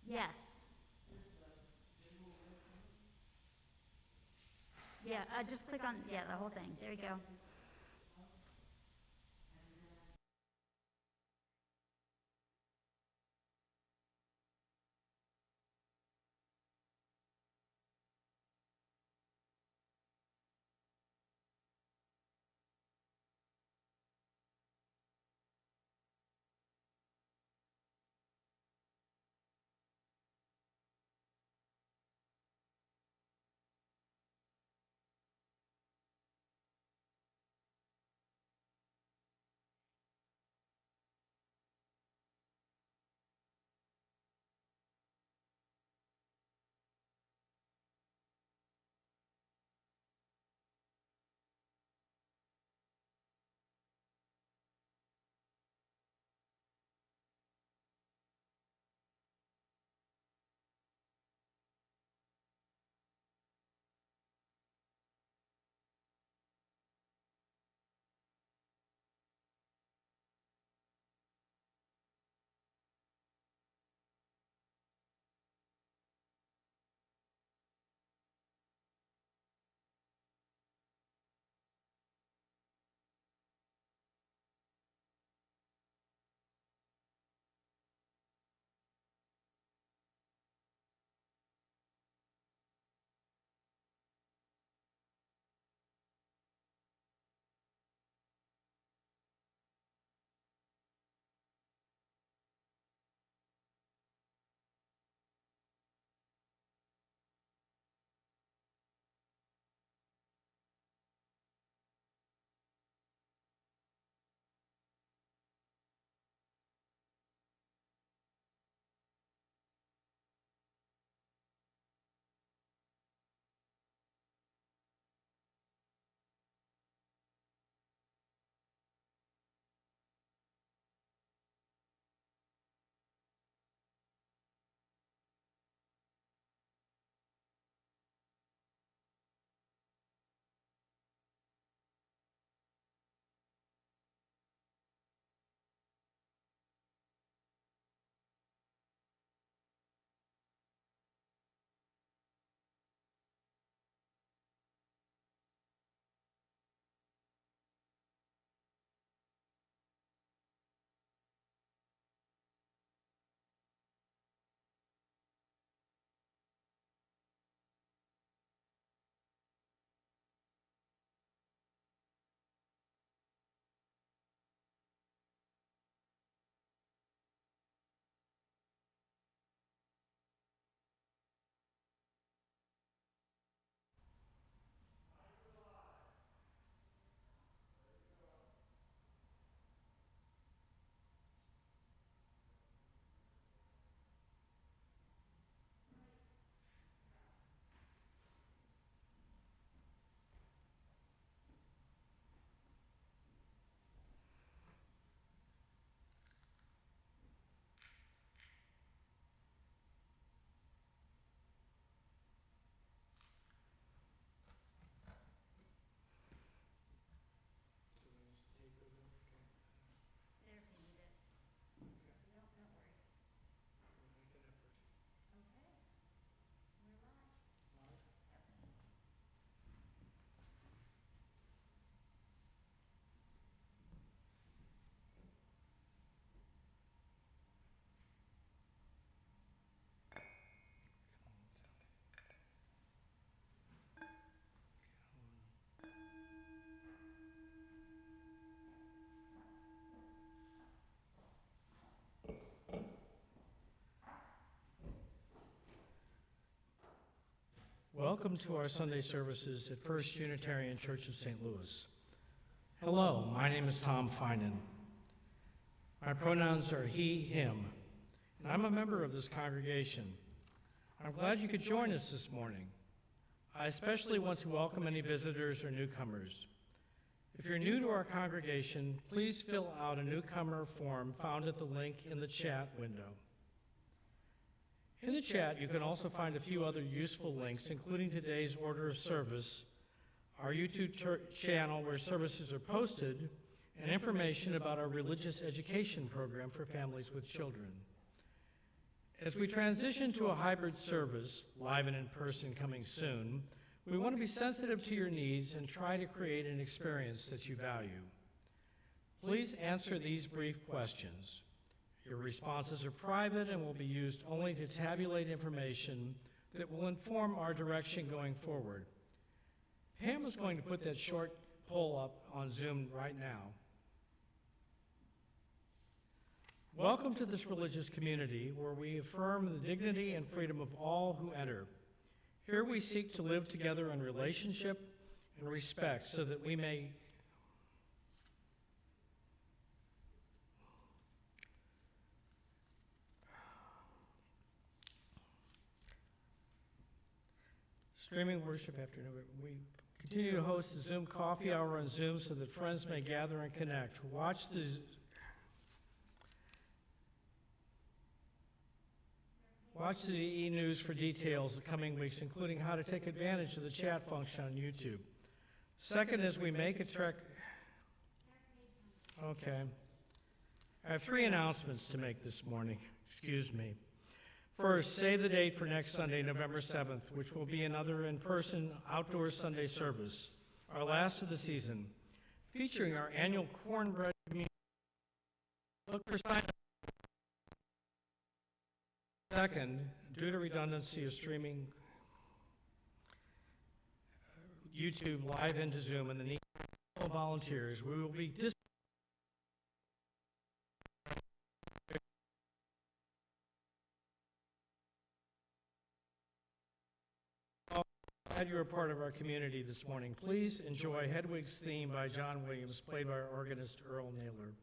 Yes. Yeah, just click on, yeah, the whole thing. There you go. There if you need it. No, don't worry. Okay. We're live. Yep. Welcome to our Sunday services at First Unitarian Church of St. Louis. Hello, my name is Tom Finan. My pronouns are he, him, and I'm a member of this congregation. I'm glad you could join us this morning. I especially want to welcome any visitors or newcomers. If you're new to our congregation, please fill out a newcomer form found at the link in the chat window. In the chat, you can also find a few other useful links, including today's order of service, our YouTube channel where services are posted, and information about our religious education program for families with children. As we transition to a hybrid service, live and in person coming soon, we want to be sensitive to your needs and try to create an experience that you value. Please answer these brief questions. Your responses are private and will be used only to tabulate information that will inform our direction going forward. Pam is going to put that short poll up on Zoom right now. Welcome to this religious community where we affirm the dignity and freedom of all who enter. Here we seek to live together in relationship and respect so that we may streaming worship afternoon. We continue to host the Zoom coffee hour on Zoom so that friends may gather and connect. Watch the e-news for details the coming weeks, including how to take advantage of the chat function on YouTube. Second, as we make a trek... Okay. I have 3 announcements to make this morning. Excuse me. First, save the date for next Sunday, November 7th, which will be another in-person outdoor Sunday service, our last of the season, featuring our annual cornbread community. Look for sign-up. Second, due to redundancy of streaming YouTube live into Zoom and the need for volunteers, we will be glad you're a part of our community this morning. Please enjoy Hedwig's theme by John Williams, played by our organist Earl Naylor.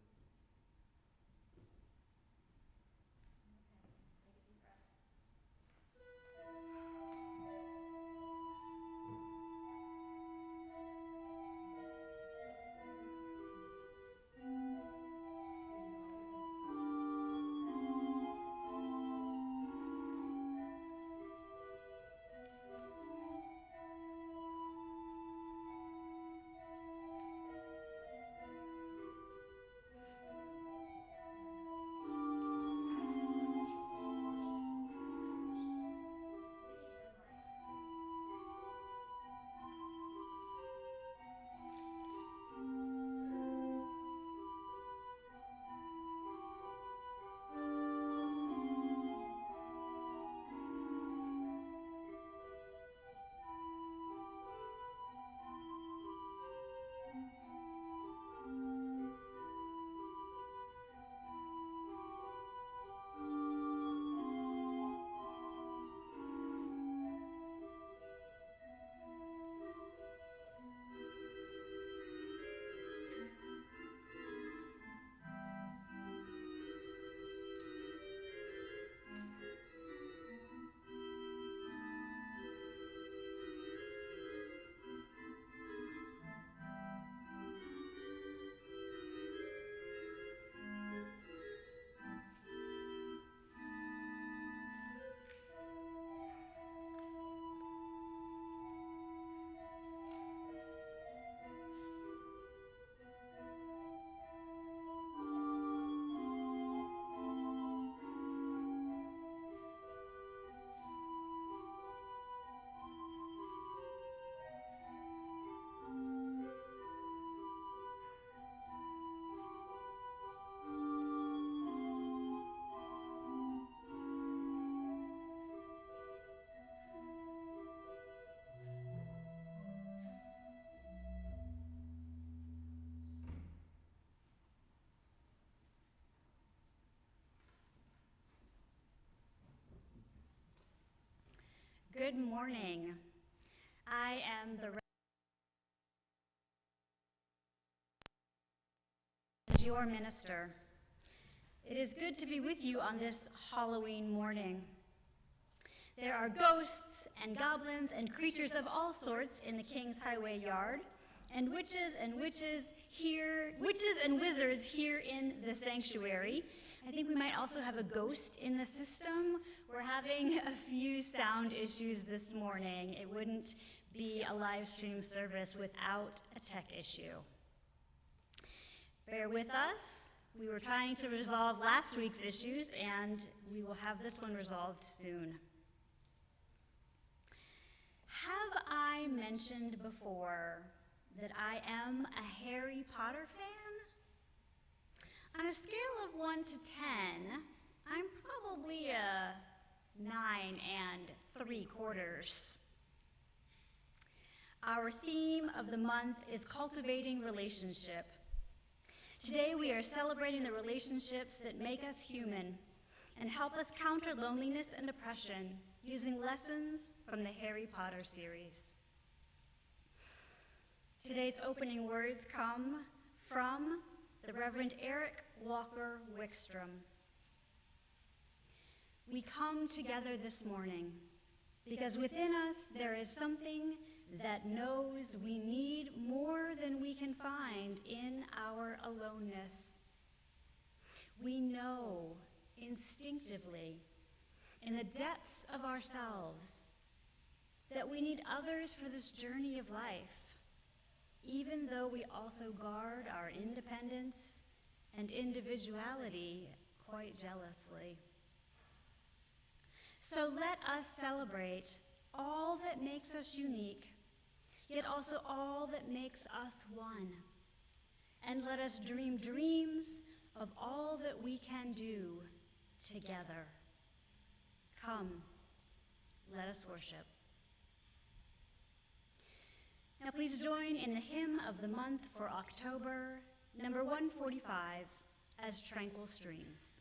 Good morning. I am your minister. It is good to be with you on this Halloween morning. There are ghosts and goblins and creatures of all sorts in the King's Highway yard, and witches and wizards here in the sanctuary. I think we might also have a ghost in the system. We're having a few sound issues this morning. It wouldn't be a live stream service without a tech issue. Bear with us. We were trying to resolve last week's issues, and we will have this one resolved soon. Have I mentioned before that I am a Harry Potter fan? On a scale of 1 to 10, I'm probably a 9 3/4. Our theme of the month is cultivating relationship. Today we are celebrating the relationships that make us human and help us counter loneliness and depression using lessons from the Harry Potter series. Today's opening words come from the Reverend Eric Walker Wickstrom. We come together this morning because within us there is something that knows we need more than we can find in our aloneness. We know instinctively in the depths of ourselves that we need others for this journey of life, even though we also guard our independence and individuality quite jealously. So let us celebrate all that makes us unique, yet also all that makes us one. And let us dream dreams of all that we can do together. Come, let us worship. Now please join in the hymn of the month for October, number 145, As Tranquil Streams.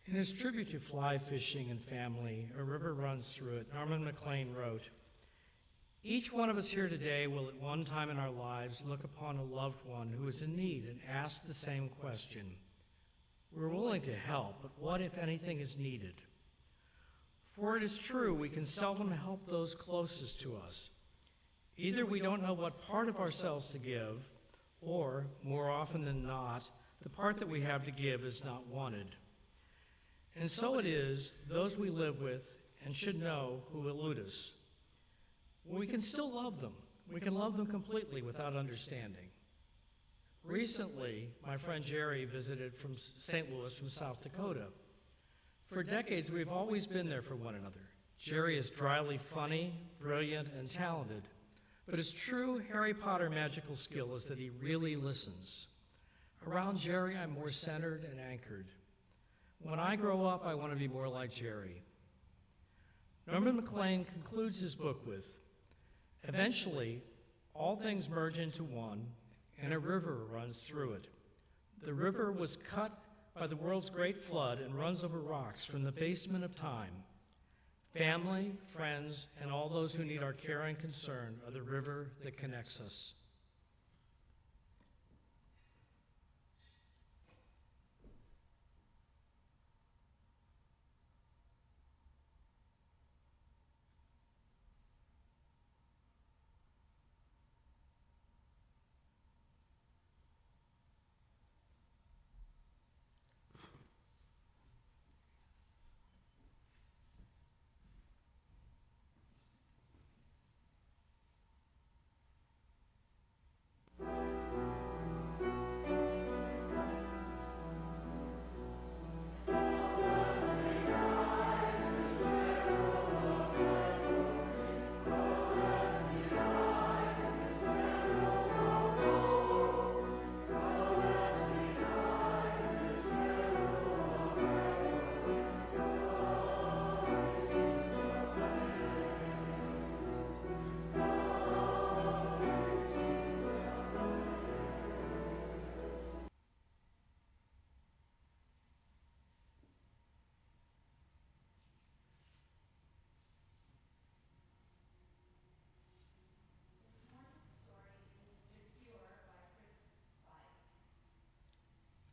In his tribute to fly fishing and family, A River Runs Through It, Norman MacLean wrote, "Each one of us here today will at one time in our lives look upon a loved one who is in need and ask the same question. We're willing to help, but what, if anything, is needed? For it is true, we can seldom help those closest to us. Either we don't know what part of ourselves to give, or, more often than not, the part that we have to give is not wanted. And so it is, those we live with and should know who elude us. We can still love them. We can love them completely without understanding." Recently, my friend Jerry visited from St. Louis from South Dakota. For decades, we've always been there for one another. Jerry is dryly funny, brilliant, and talented, but his true Harry Potter magical skill is that he really listens. Around Jerry, I'm more centered and anchored. When I grow up, I want to be more like Jerry. Norman MacLean concludes his book with, "Eventually, all things merge into one, and a river runs through it. The river was cut by the world's great flood and runs over rocks from the basement of time. Family, friends, and all those who need our care and concern are the river that connects us.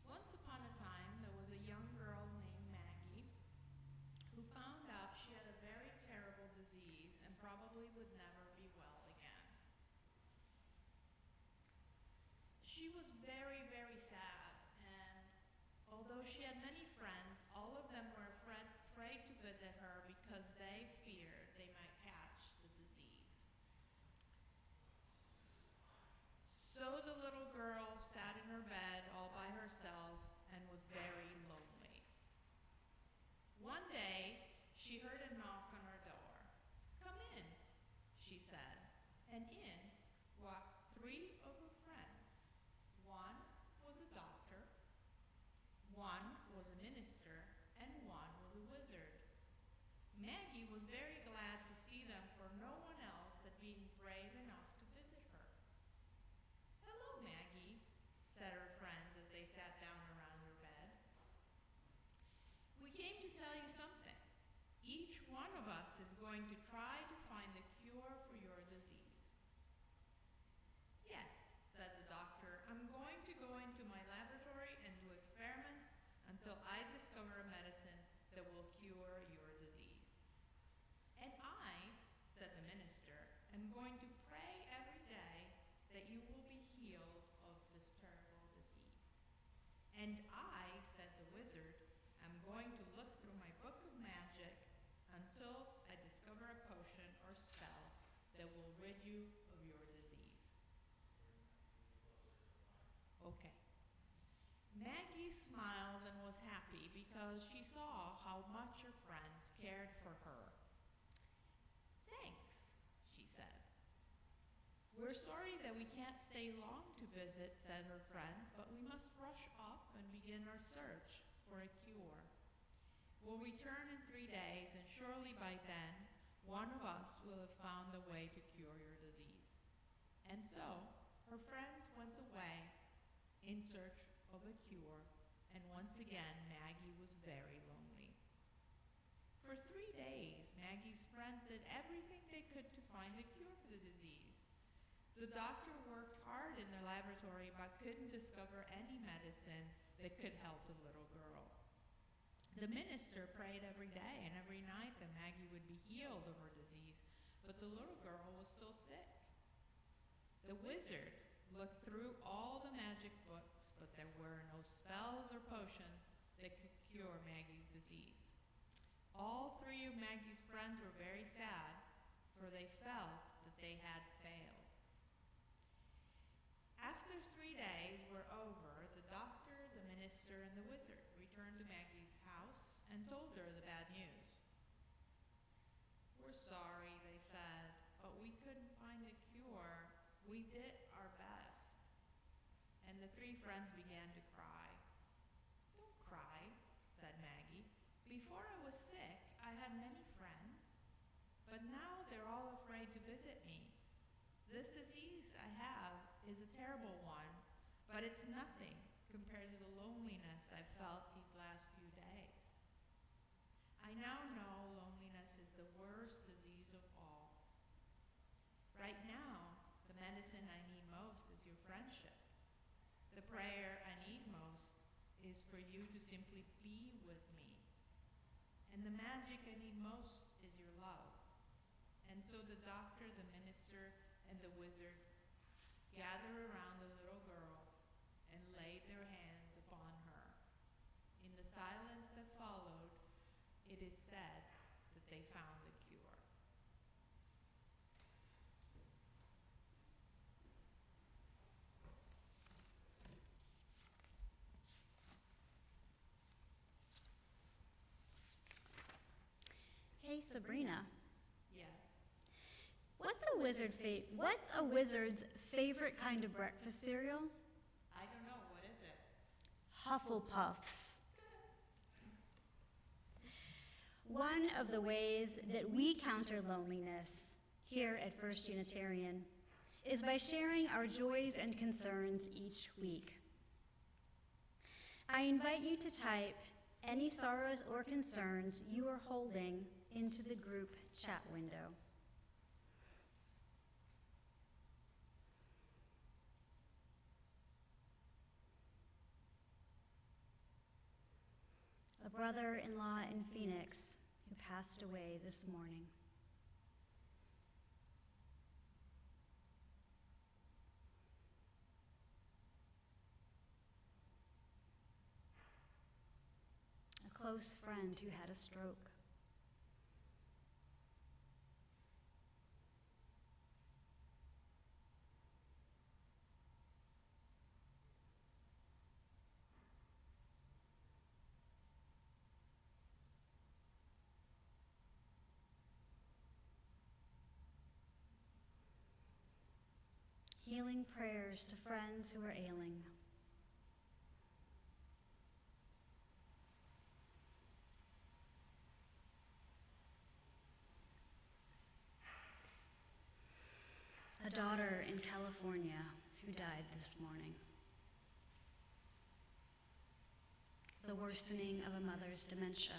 Once upon a time, there was a young girl named Maggie who found out she had a very terrible disease and probably would never be well again. She was very, very sad, and although she had many friends, all of them were afraid to visit her because they feared they might catch the disease. So the little girl sat in her bed all by herself and was very lonely. One day, she heard a knock on her door. "Come in," she said, and in walked three of her friends. One was a doctor, one was a minister, and one was a wizard. Maggie was very glad to see them, for no one else had been brave enough to visit her. "Hello, Maggie," said her friends as they sat down around her bed. "We came to tell you something. Each one of us is going to try to find the cure for your disease." "Yes," said the doctor, "I'm going to go into my laboratory and do experiments until I discover a medicine that will cure your disease." "And I," said the minister, "am going to pray every day that you will be healed of this terrible disease." "And I," said the wizard, "am going to look through my book of magic until I discover a potion or spell that will rid you of your disease." Okay. Maggie smiled and was happy because she saw how much her friends cared for her. "Thanks," she said. "We're sorry that we can't stay long to visit," said her friends, "but we must rush off and begin our search for a cure. We'll return in 3 days, and surely by then, one of us will have found a way to cure your disease." And so, her friends went away in search of a cure, and once again, Maggie was very lonely. For 3 days, Maggie's friends did everything they could to find a cure for the disease. The doctor worked hard in the laboratory but couldn't discover any medicine that could help the little girl. The minister prayed every day and every night that Maggie would be healed of her disease, but the little girl was still sick. The wizard looked through all the magic books, but there were no spells or potions that could cure Maggie's disease. All three of Maggie's friends were very sad, for they felt that they had failed. After 3 days were over, the doctor, the minister, and the wizard returned to Maggie's house and told her the bad news. "We're sorry," they said, "but we couldn't find a cure. We did our best." And the 3 friends began to cry. "Don't cry," said Maggie. "Before I was sick, I had many friends, but now they're all afraid to visit me. This disease I have is a terrible one, but it's nothing compared to the loneliness I felt I now know loneliness is the worst disease of all. Right now, the medicine I need most is your friendship. The prayer I need most is for you to simply be with me. And the magic I need most is your love. And so the doctor, the minister, and the wizard gather around the little girl and laid their hands upon her. In the silence that followed, it is said that they found the cure. Hey, Sabrina. Yes. What's a wizard's favorite kind of breakfast cereal? I don't know. What is it? Hufflepuffs. One of the ways that we counter loneliness here at First Unitarian is by sharing our joys and concerns each week. I invite you to type any sorrows or concerns you are holding into the group chat window. A brother-in-law in Phoenix who passed away this morning. A close friend who had a stroke. Healing prayers to friends who are ailing. A daughter in California who died this morning. The worsening of a mother's dementia.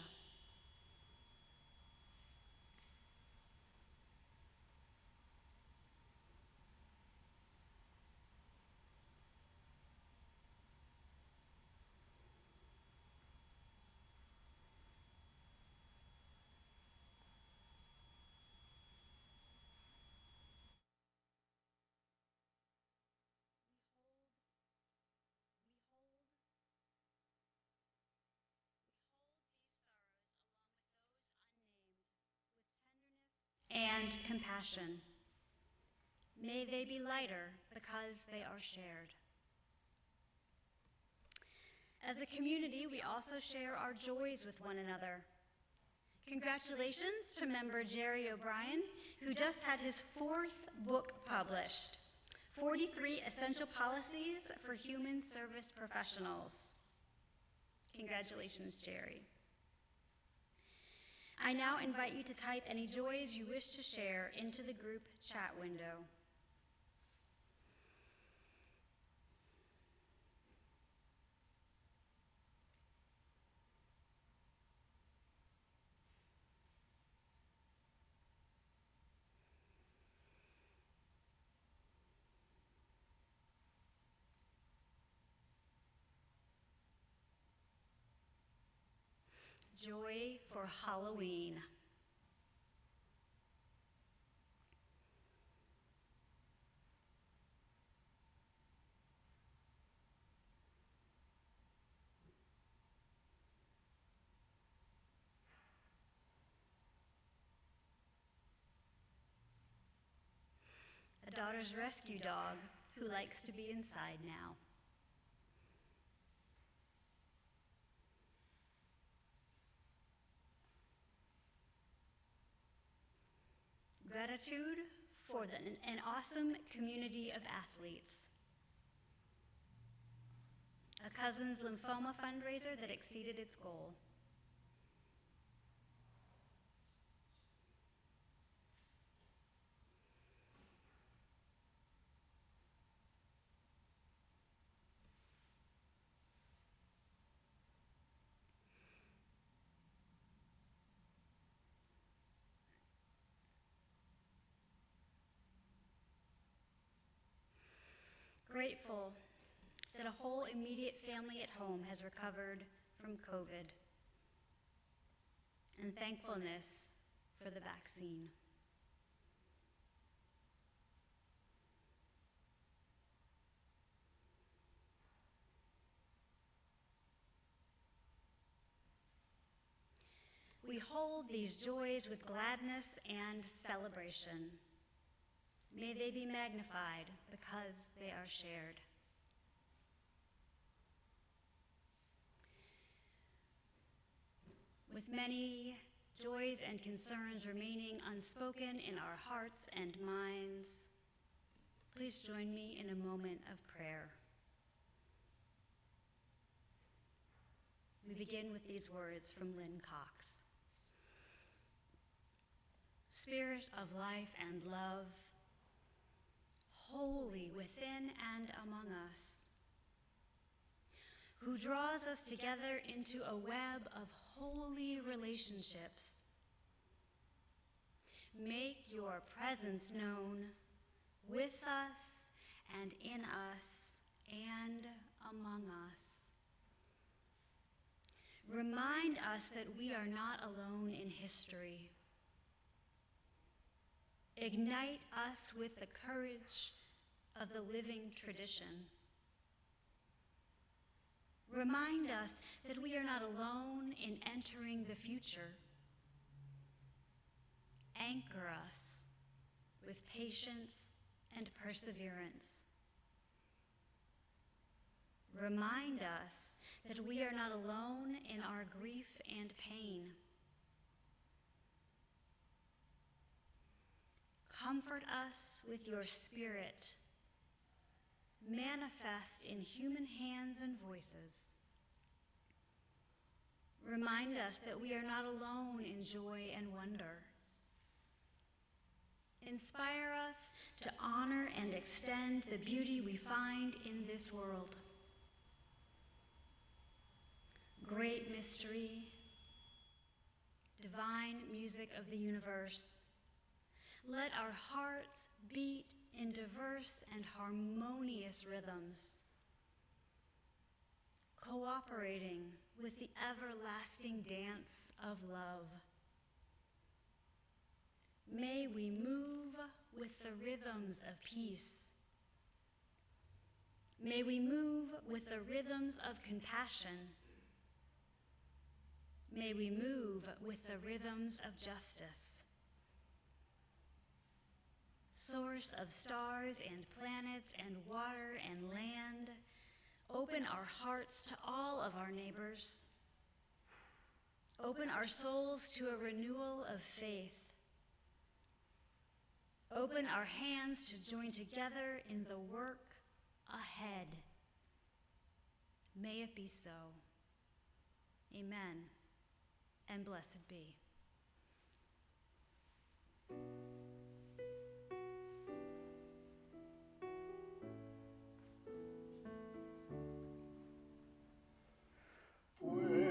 And compassion. May they be lighter because they are shared. As a community, we also share our joys with one another. Congratulations to member Jerry O'Brien, who just had his 4th book published, 43 Essential Policies for Human Service Professionals. Congratulations, Jerry. I now invite you to type any joys you wish to share into the group chat window. Joy for Halloween. A daughter's rescue dog who likes to be inside now. Gratitude for an awesome community of athletes. A cousin's lymphoma fundraiser that exceeded its goal. grateful that a whole immediate family at home has recovered from COVID, and thankfulness for the vaccine. We hold these joys with gladness and celebration. May they be magnified because they are shared. With many joys and concerns remaining unspoken in our hearts and minds, please join me in a moment of prayer. We begin with these words from Lynn Cox. Spirit of life and love, holy within and among us, who draws us together into a web of holy relationships, make your presence known with us and in us and among us. Remind us that we are not alone in history. Ignite us with the courage of the living tradition. Remind us that we are not alone in entering the future. Anchor us with patience and perseverance. Remind us that we are not alone in our grief and pain. Comfort us with your Spirit, manifest in human hands and voices. Remind us that we are not alone in joy and wonder. Inspire us to honor and extend the beauty we find in this world. Great mystery, divine music of the universe, let our hearts beat in diverse and harmonious rhythms, cooperating with the everlasting dance of love. May we move with the rhythms of peace. May we move with the rhythms of compassion. May we move with the rhythms of justice. Source of stars and planets and water and land, open our hearts to all of our neighbors. Open our souls to a renewal of faith. Open our hands to join together in the work ahead. May it be so. Amen, and blessed be. When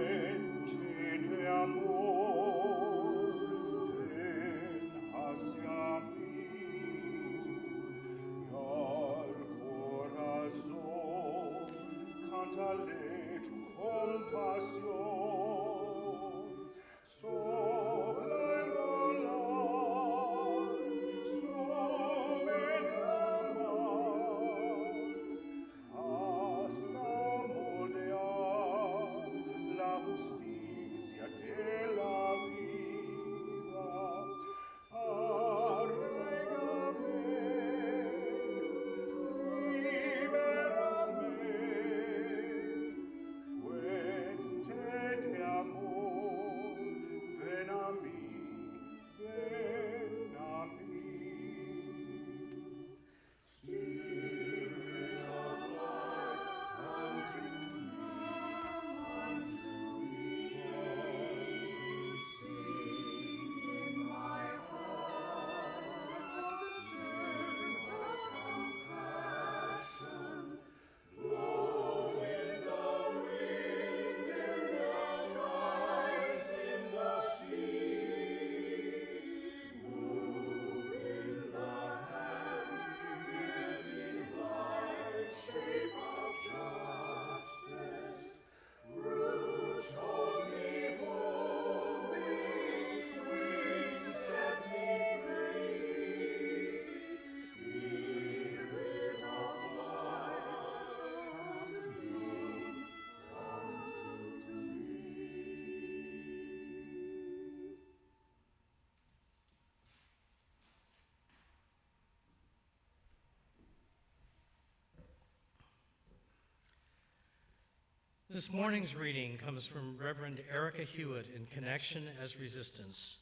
This morning's reading comes from Reverend Erica Hewitt in Connection as Resistance.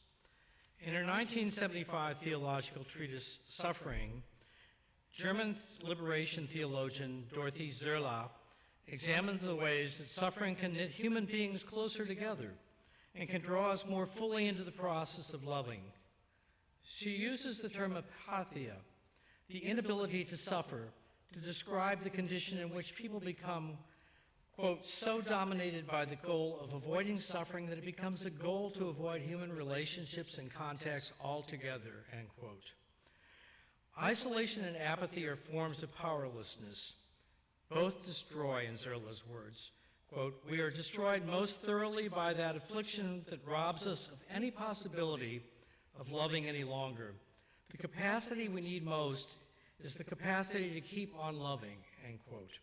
In her 1975 theological treatise, Suffering, German liberation theologian Dorothy Zerla examines the ways that suffering can knit human beings closer together and can draw us more fully into the process of loving. She uses the term apatheia, the inability to suffer, to describe the condition in which people become, quote, so dominated by the goal of avoiding suffering that it becomes a goal to avoid human relationships and contacts altogether, end quote. Isolation and apathy are forms of powerlessness. Both destroy, in Zerla's words. Quote, we are destroyed most thoroughly by that affliction that robs us of any possibility of loving any longer. The capacity we need most is the capacity to keep on loving, end quote.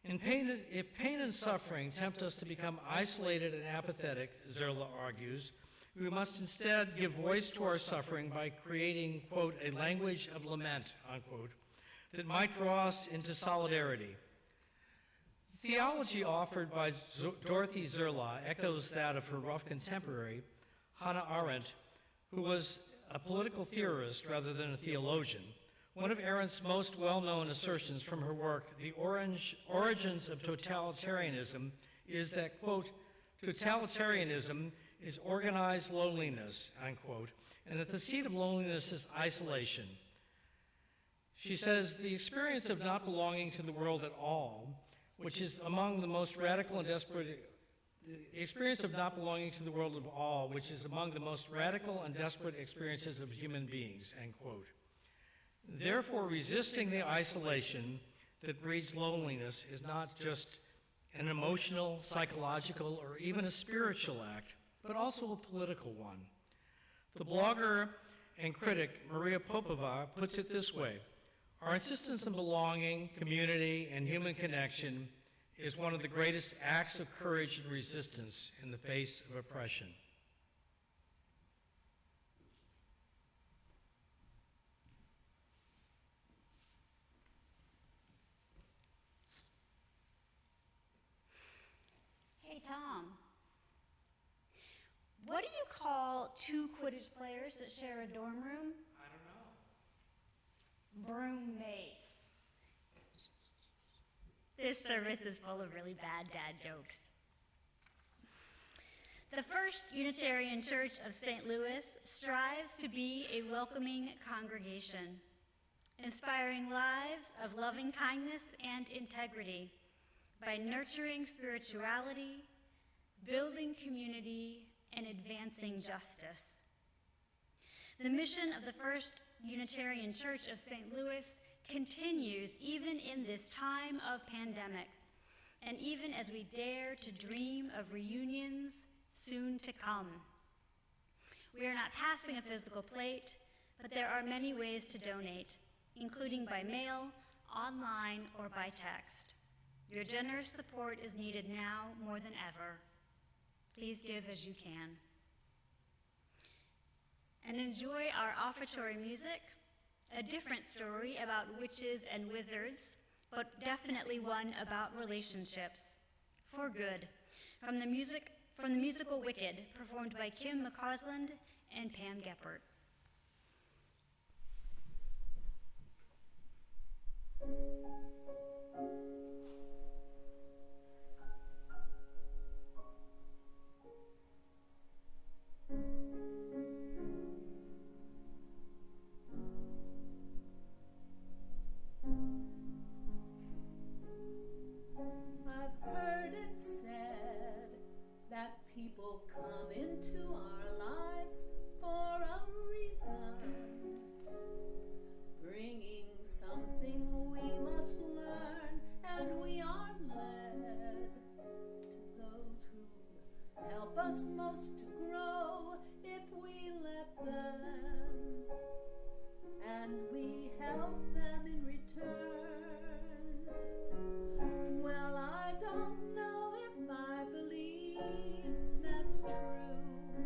If pain and suffering tempt us to become isolated and apathetic, Zerla argues, we must instead give voice to our suffering by creating, quote, a language of lament, unquote, that might draw us into solidarity. The theology offered by Dorothy Zerla echoes that of her rough contemporary, Hannah Arendt, who was a political theorist rather than a theologian. One of Arendt's most well-known assertions from her work, The Origins of Totalitarianism, is that, quote, totalitarianism is organized loneliness, unquote, and that the seat of loneliness is isolation. She says, the experience of not belonging to the world at all, which is among the most radical and desperate experiences of human beings, end quote. Therefore, resisting the isolation that breeds loneliness is not just an emotional, psychological, or even a spiritual act, but also a political one. The blogger and critic Maria Popova puts it this way: our insistence on belonging, community, and human connection is one of the greatest acts of courage and resistance in the face of oppression. Hey, Tom. What do you call two Quidditch players that share a dorm room? I don't know. Broommates. This service is full of really bad dad jokes. The First Unitarian Church of St. Louis strives to be a welcoming congregation, inspiring lives of loving kindness and integrity by nurturing spirituality, building community, and advancing justice. The mission of the First Unitarian Church of St. Louis continues even in this time of pandemic, and even as we dare to dream of reunions soon to come. We are not passing a physical plate, but there are many ways to donate, including by mail, online, or by text. Your generous support is needed now more than ever. Please give as you can. And enjoy our offertory music, a different story about witches and wizards, but definitely one about relationships, for good, from the musical Wicked, performed by Kim McCausland and Pam Geppert. I've heard it said that people come into our lives for a reason, bringing something we must learn, and we are led to those who help us most to grow if we let them, and we help them in return. Well, I don't know if I believe that's true,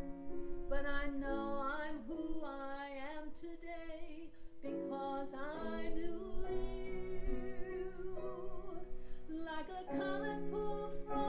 but I know I'm who I am today because I knew you. Like a comet pulled from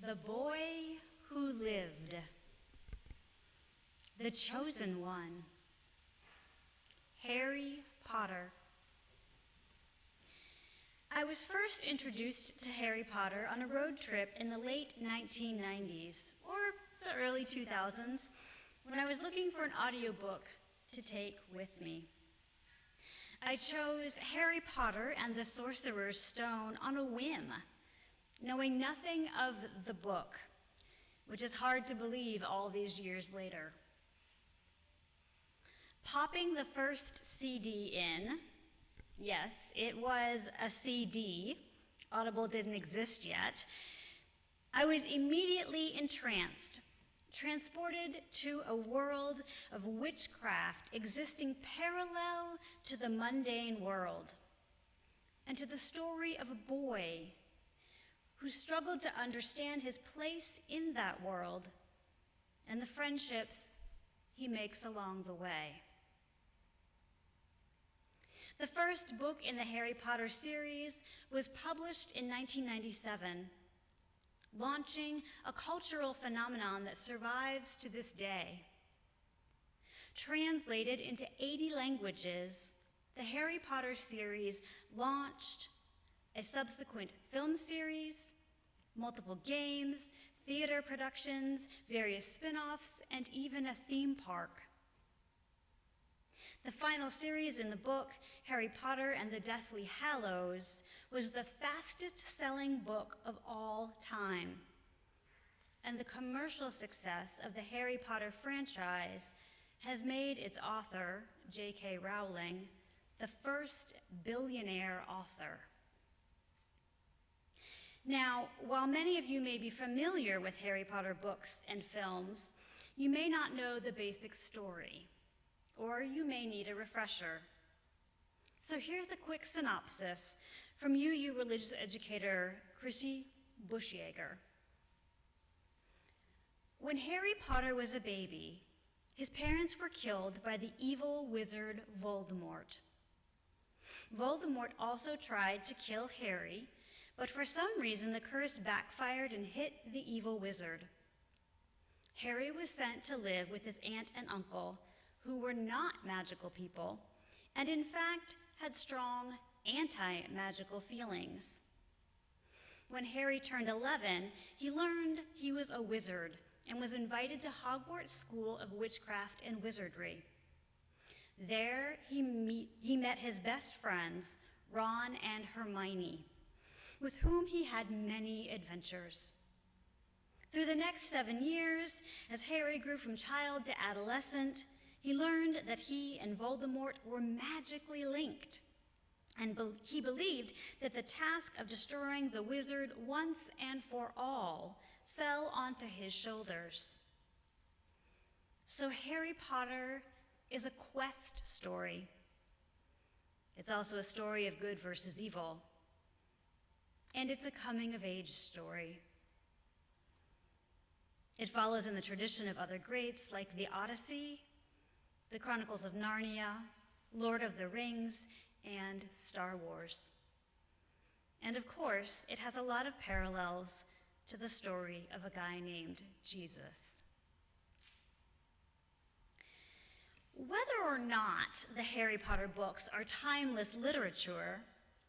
The Boy Who Lived, The Chosen One, Harry Potter. I was first introduced to Harry Potter on a road trip in the late 1990s, or the early 2000s, when I was looking for an audiobook to take with me. I chose Harry Potter and the Sorcerer's Stone on a whim, knowing nothing of the book, which is hard to believe all these years later. Popping the first CD in, yes, it was a CD, Audible didn't exist yet, I was immediately entranced, transported to a world of witchcraft existing parallel to the mundane world, and to the story of a boy who struggled to understand his place in that world and the friendships he makes along the way. The first book in the Harry Potter series was published in 1997, launching a cultural phenomenon that survives to this day. Translated into 80 languages, the Harry Potter series launched a subsequent film series, multiple games, theater productions, various spin-offs, and even a theme park. The final series in the book, Harry Potter and the Deathly Hallows, was the fastest-selling book of all time. And the commercial success of the Harry Potter franchise has made its author, J.K. Rowling, the first billionaire author. Now, while many of you may be familiar with Harry Potter books and films, you may not know the basic story, or you may need a refresher. So here's a quick synopsis from UU religious educator Chrissy Bushyeager. When Harry Potter was a baby, his parents were killed by the evil wizard Voldemort. Voldemort also tried to kill Harry, but for some reason the curse backfired and hit the evil wizard. Harry was sent to live with his aunt and uncle, who were not magical people, and in fact had strong anti-magical feelings. When Harry turned 11, he learned he was a wizard and was invited to Hogwarts School of Witchcraft and Wizardry. There he met his best friends, Ron and Hermione, with whom he had many adventures. Through the next 7 years, as Harry grew from child to adolescent, he learned that he and Voldemort were magically linked, and he believed that the task of destroying the wizard once and for all fell onto his shoulders. So Harry Potter is a quest story. It's also a story of good versus evil. And it's a coming-of-age story. It follows in the tradition of other greats like the Odyssey, the Chronicles of Narnia, Lord of the Rings, and Star Wars. And of course, it has a lot of parallels to the story of a guy named Jesus. Whether or not the Harry Potter books are timeless literature,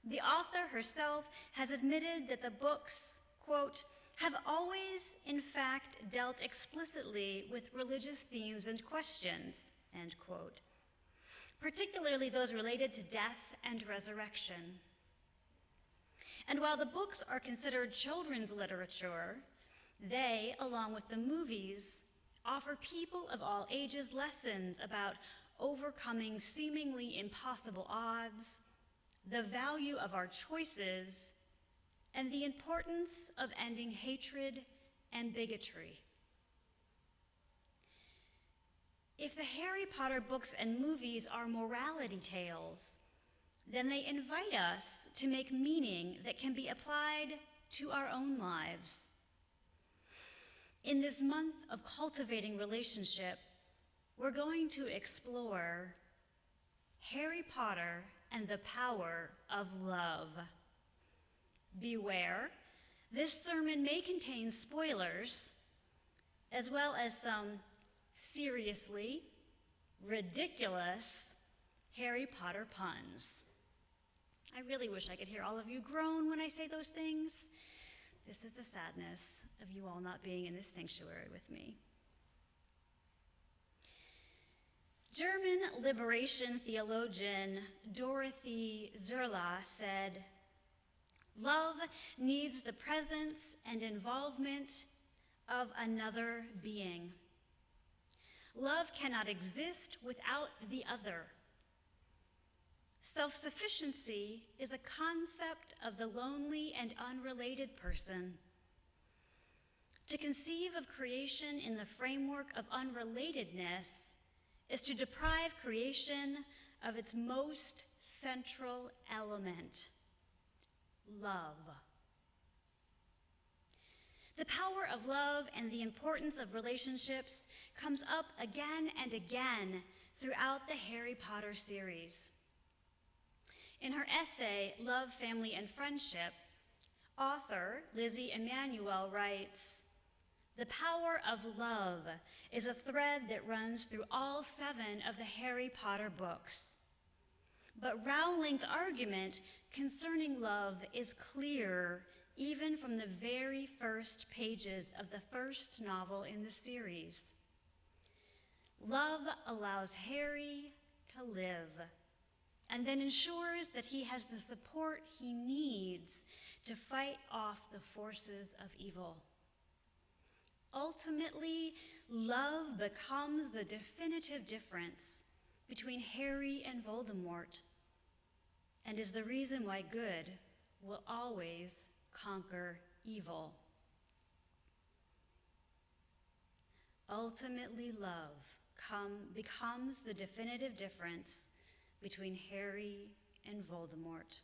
the author herself has admitted that the books, quote, have always, in fact, dealt explicitly with religious themes and questions, end quote, particularly those related to death and resurrection. And while the books are considered children's literature, they, along with the movies, offer people of all ages lessons about overcoming seemingly impossible odds, the value of our choices, and the importance of ending hatred and bigotry. If the Harry Potter books and movies are morality tales, then they invite us to make meaning that can be applied to our own lives. In this month of cultivating relationship, we're going to explore Harry Potter and the power of love. Beware, This sermon may contain spoilers, as well as some seriously ridiculous Harry Potter puns. I really wish I could hear all of you groan when I say those things. This is the sadness of you all not being in this sanctuary with me. German liberation theologian Dorothy Zerla said, "Love needs the presence and involvement of another being. Love cannot exist without the other. Self-sufficiency is a concept of the lonely and unrelated person. To conceive of creation in the framework of unrelatedness is to deprive creation of its most central element, love." The power of love and the importance of relationships comes up again and again throughout the Harry Potter series. In her essay, Love, Family, and Friendship, author Lizzie Emanuel writes, "The power of love is a thread that runs through all 7 of the Harry Potter books. But Rowling's argument concerning love is clear even from the very first pages of the first novel in the series. Love allows Harry to live and then ensures that he has the support he needs to fight off the forces of evil. Ultimately, love becomes the definitive difference between Harry and Voldemort and is the reason why good will always conquer evil. Ultimately, love becomes the definitive difference between Harry and Voldemort.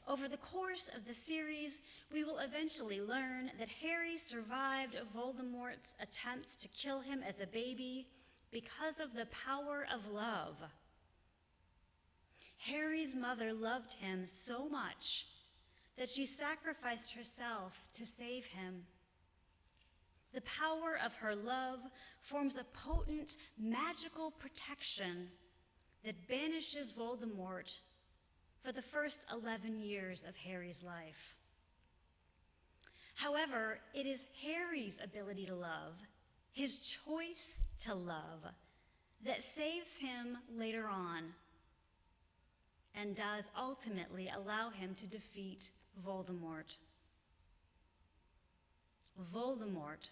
Over the course of the series, we will eventually learn that Harry survived Voldemort's attempts to kill him as a baby because of the power of love. Harry's mother loved him so much that she sacrificed herself to save him. The power of her love forms a potent, magical protection that banishes Voldemort for the first 11 years of Harry's life. However, it is Harry's ability to love, his choice to love, that saves him later on and does ultimately allow him to defeat Voldemort. Voldemort,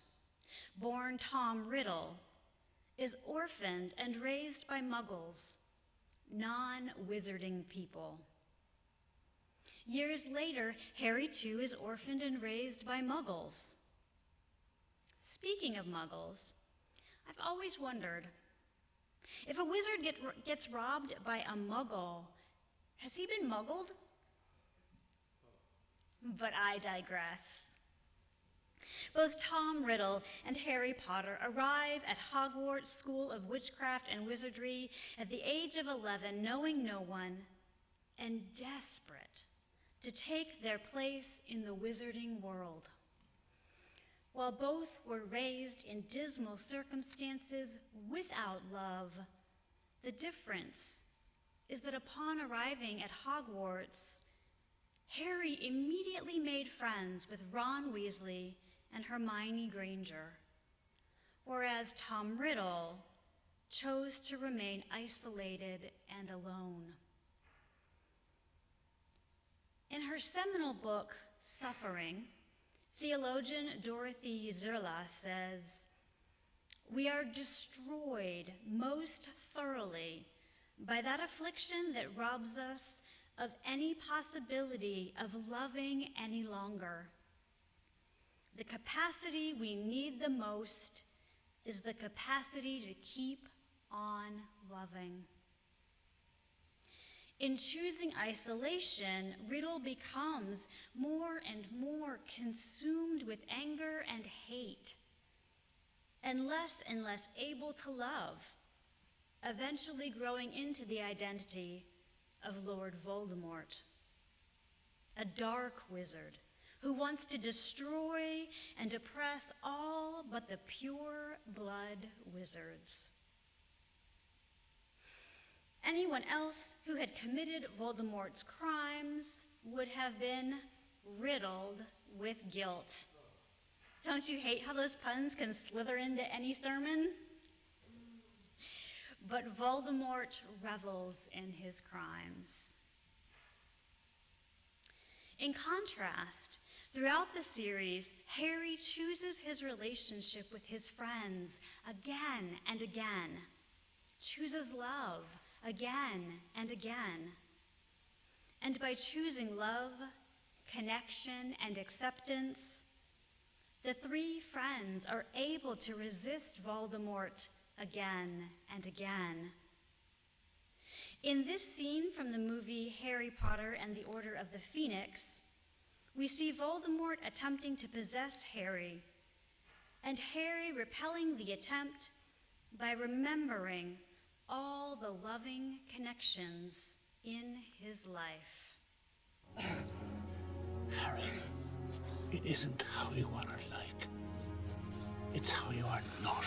born Tom Riddle, is orphaned and raised by muggles, non-wizarding people. Years later, Harry too is orphaned and raised by muggles. Speaking of muggles, I've always wondered, if a wizard gets robbed by a muggle, has he been muggled? But I digress. Both Tom Riddle and Harry Potter arrive at Hogwarts School of Witchcraft and Wizardry at the age of 11, knowing no one, and desperate to take their place in the wizarding world. While both were raised in dismal circumstances without love, the difference is that upon arriving at Hogwarts, Harry immediately made friends with Ron Weasley and Hermione Granger, whereas Tom Riddle chose to remain isolated and alone. In her seminal book, Suffering, theologian Dorothy Zerla says, "We are destroyed most thoroughly by that affliction that robs us of any possibility of loving any longer. The capacity we need the most is the capacity to keep on loving." In choosing isolation, Riddle becomes more and more consumed with anger and hate, and less able to love, eventually growing into the identity of Lord Voldemort. a dark wizard who wants to destroy and oppress all but the pure blood wizards. Anyone else who had committed Voldemort's crimes would have been riddled with guilt. Don't you hate how those puns can slither into any sermon? But Voldemort revels in his crimes. In contrast, throughout the series, Harry chooses his relationship with his friends again and again, chooses love again and again. And by choosing love, connection, and acceptance, the three friends are able to resist Voldemort again and again. In this scene from the movie Harry Potter and the Order of the Phoenix, we see Voldemort attempting to possess Harry, and Harry repelling the attempt by remembering all the loving connections in his life. Harry, it isn't how you are like. It's how you are not.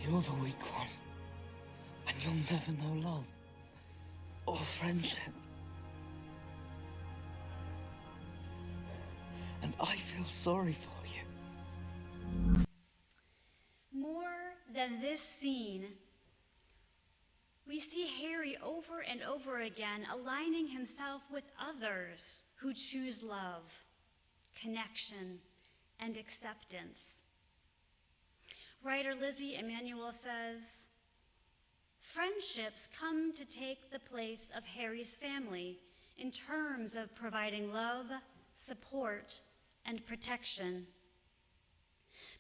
You're the weak one, and you'll never know love or friendship. And I feel sorry for you. More than this scene, we see Harry over and over again aligning himself with others who choose love, connection, and acceptance. Writer Lizzie Emanuel says, friendships come to take the place of Harry's family in terms of providing love, support, and protection.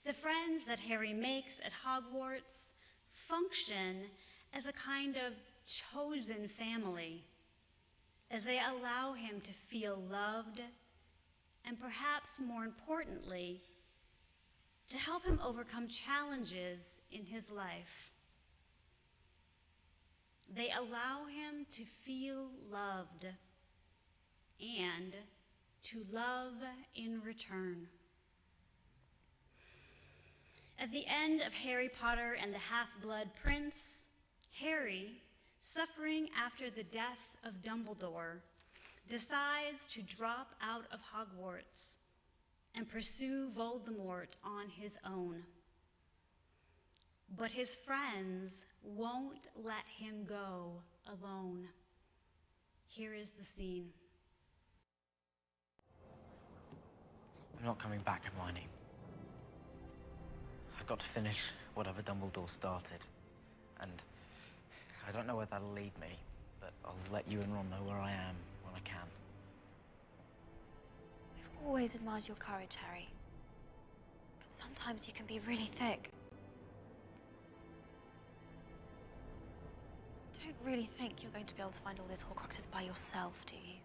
The friends that Harry makes at Hogwarts function as a kind of chosen family, as they allow him to feel loved, and perhaps more importantly, to help him overcome challenges in his life. They allow him to feel loved and to love in return. At the end of Harry Potter and the Half-Blood Prince, Harry, suffering after the death of Dumbledore, decides to drop out of Hogwarts and pursue Voldemort on his own. But his friends won't let him go alone. Here is the scene. I'm not coming back, Hermione. I've got to finish whatever Dumbledore started. And I don't know where that'll lead me, but I'll let you and Ron know where I am when I can. I've always admired your courage, Harry. But sometimes you can be really thick. You don't really think you're going to be able to find all those Horcruxes by yourself, do you?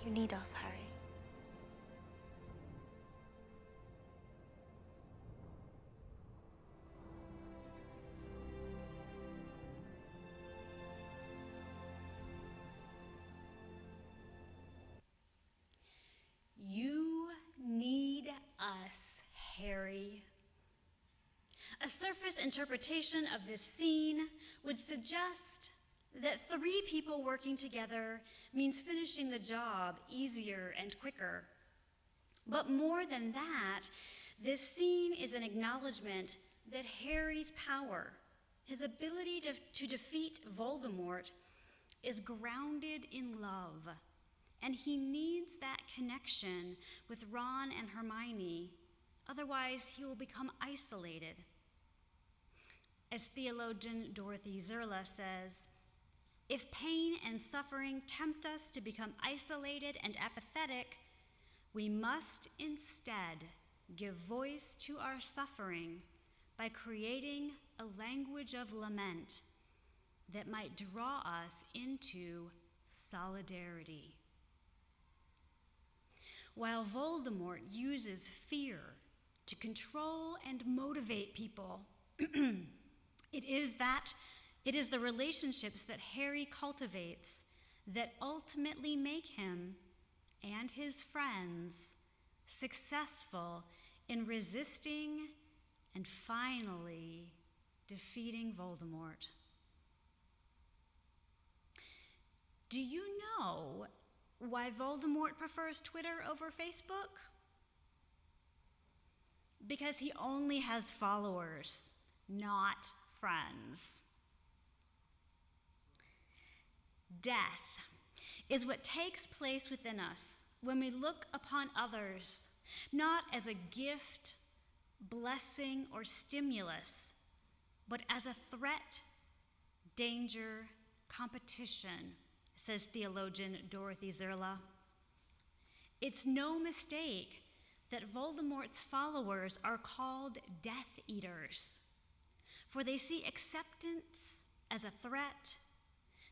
You need us, Harry. You need us, Harry. A surface interpretation of this scene would suggest that three people working together means finishing the job easier and quicker. But more than that, this scene is an acknowledgement that Harry's power, his ability to defeat Voldemort, is grounded in love and he needs that connection with Ron and Hermione. Otherwise, he will become isolated. As theologian Dorothy Zerla says, if pain and suffering tempt us to become isolated and apathetic, we must instead give voice to our suffering by creating a language of lament that might draw us into solidarity. While Voldemort uses fear to control and motivate people, it is the relationships that Harry cultivates that ultimately make him and his friends successful in resisting and finally defeating Voldemort. Do you know why Voldemort prefers Twitter over Facebook? Because he only has followers, not friends. Death is what takes place within us when we look upon others, not as a gift, blessing, or stimulus, but as a threat, danger, competition, says theologian Dorothy Zerla. It's no mistake that Voldemort's followers are called Death Eaters, for they see acceptance as a threat,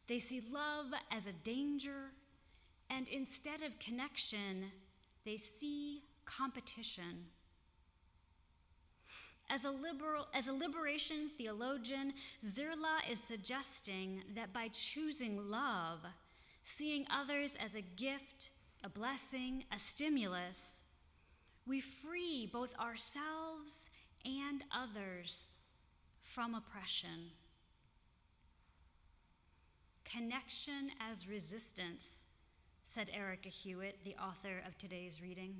they see love as a danger, and instead of connection, they see competition. As a liberation theologian, Zerla is suggesting that by choosing love, seeing others as a gift, a blessing, a stimulus, we free both ourselves and others from oppression. Connection as resistance, said Erica Hewitt, the author of today's reading.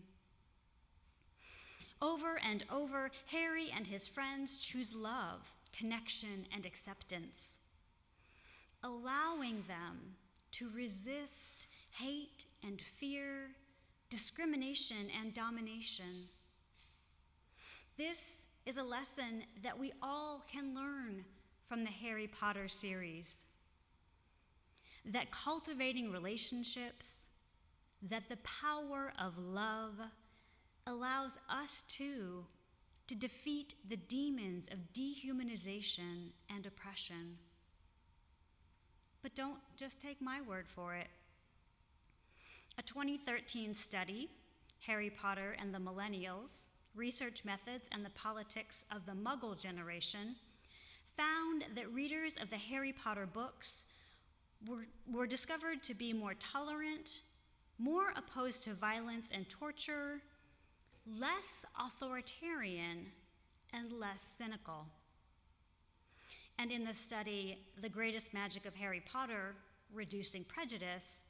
Over and over, Harry and his friends choose love, connection, and acceptance, allowing them to resist hate and fear, discrimination and domination. This is a lesson that we all can learn from the Harry Potter series, that cultivating relationships, that the power of love allows us too to defeat the demons of dehumanization and oppression. But don't just take my word for it. A 2013 study, Harry Potter and the Millennials, Research Methods and the Politics of the Muggle Generation, found that readers of the Harry Potter books were discovered to be more tolerant, more opposed to violence and torture, less authoritarian, and less cynical. And in the study, The Greatest Magic of Harry Potter, Reducing Prejudice,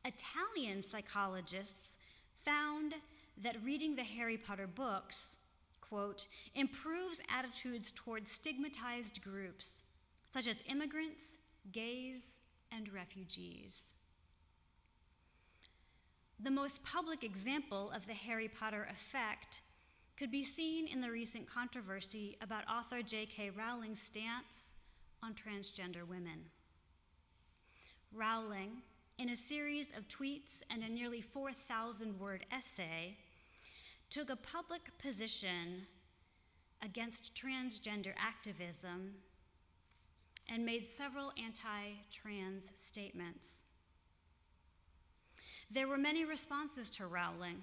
Italian psychologists found that reading the Harry Potter books, quote, improves attitudes towards stigmatized groups, such as immigrants, gays, and refugees. The most public example of the Harry Potter effect could be seen in the recent controversy about author J.K. Rowling's stance on transgender women. Rowling, in a series of tweets and a nearly 4,000-word essay, took a public position against transgender activism and made several anti-trans statements. There were many responses to Rowling,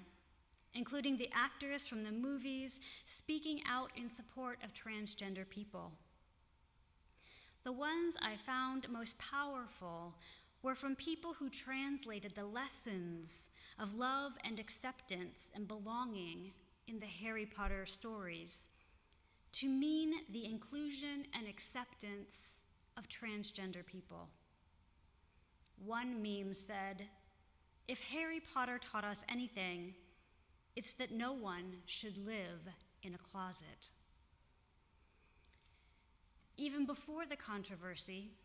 including the actors from the movies speaking out in support of transgender people. The ones I found most powerful were from people who translated the lessons of love and acceptance and belonging in the Harry Potter stories to mean the inclusion and acceptance of transgender people. One meme said, "If Harry Potter taught us anything, it's that no one should live in a closet." Even before the controversy,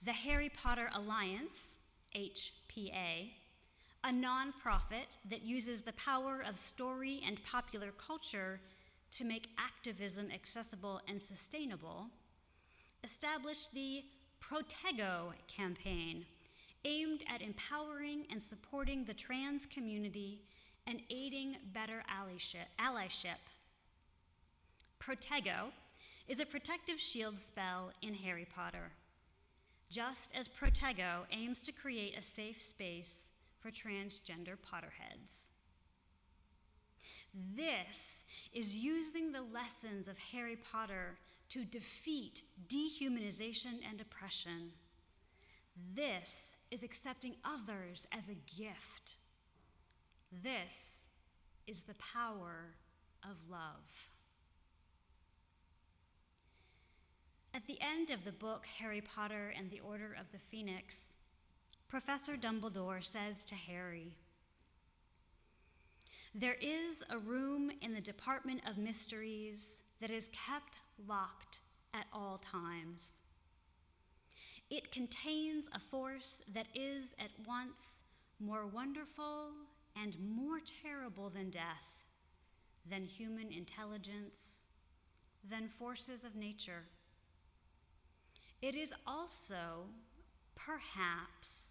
the Harry Potter Alliance, HPA, a nonprofit that uses the power of story and popular culture to make activism accessible and sustainable, established the Protego campaign, aimed at empowering and supporting the trans community and aiding better allyship. Protego is a protective shield spell in Harry Potter, just as Protego aims to create a safe space for transgender Potterheads. This is using the lessons of Harry Potter to defeat dehumanization and oppression. This is accepting others as a gift. This is the power of love. At the end of the book, Harry Potter and the Order of the Phoenix, Professor Dumbledore says to Harry, "There is a room in the Department of Mysteries that is kept locked at all times. It contains a force that is at once more wonderful and more terrible than death, than human intelligence, than forces of nature. It is also, perhaps,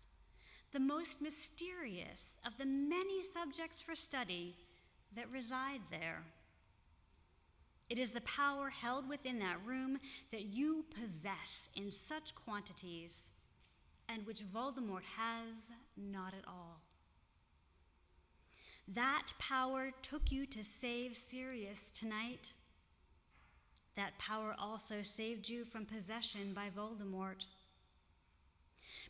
the most mysterious of the many subjects for study that reside there. It is the power held within that room that you possess in such quantities, and which Voldemort has not at all. That power took you to save Sirius tonight. That power also saved you from possession by Voldemort,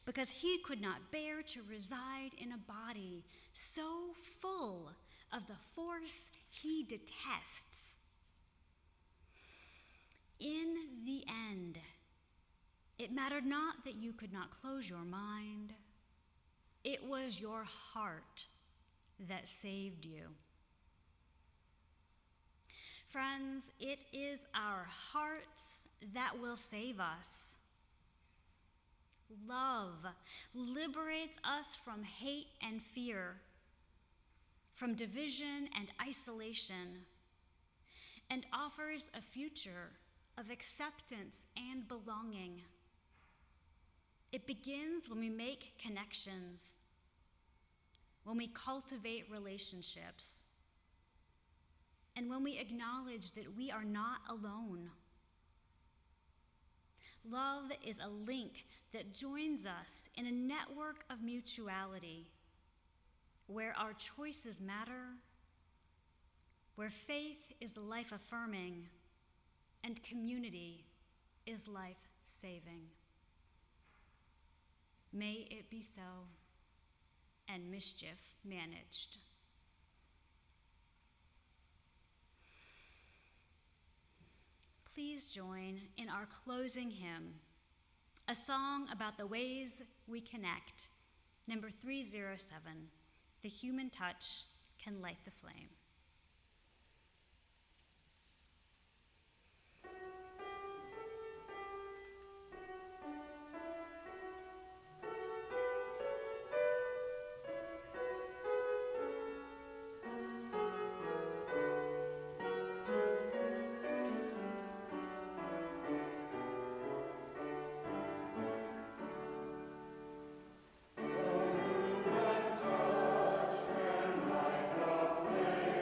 because he could not bear to reside in a body so full of the force he detests. In the end, it mattered not that you could not close your mind. It was your heart that saved you. Friends, it is our hearts that will save us. Love liberates us from hate and fear, from division and isolation, and offers a future of acceptance and belonging. It begins when we make connections, when we cultivate relationships, and when we acknowledge that we are not alone. Love is a link that joins us in a network of mutuality, where our choices matter, where faith is life-affirming, and community is life-saving. May it be so, and mischief managed. Please join in our closing hymn, a song about the ways we connect, number 307, "The Human Touch Can Light the Flame." Touch and light the flame.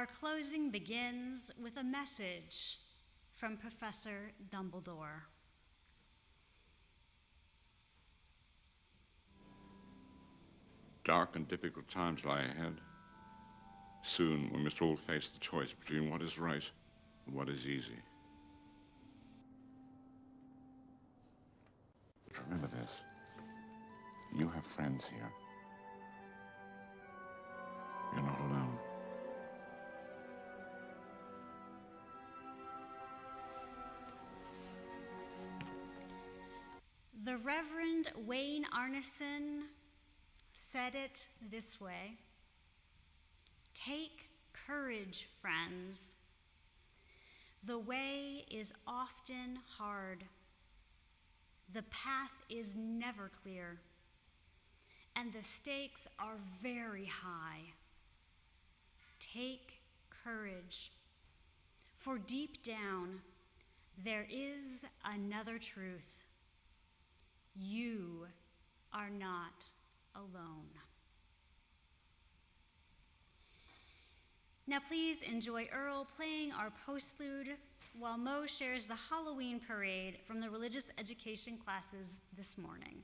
Our closing begins with a message from Professor Dumbledore. Dark and difficult times lie ahead. Soon we must all face the choice between what is right and what is easy. But remember this. You have friends here. You're not alone. The Reverend Wayne Arneson said it this way: "Take courage, friends. The way is often hard. The path is never clear, and the stakes are very high. Take courage, for deep down there is another truth. You are not alone." Now please enjoy Earl playing our postlude while Mo shares the Halloween parade from the religious education classes this morning.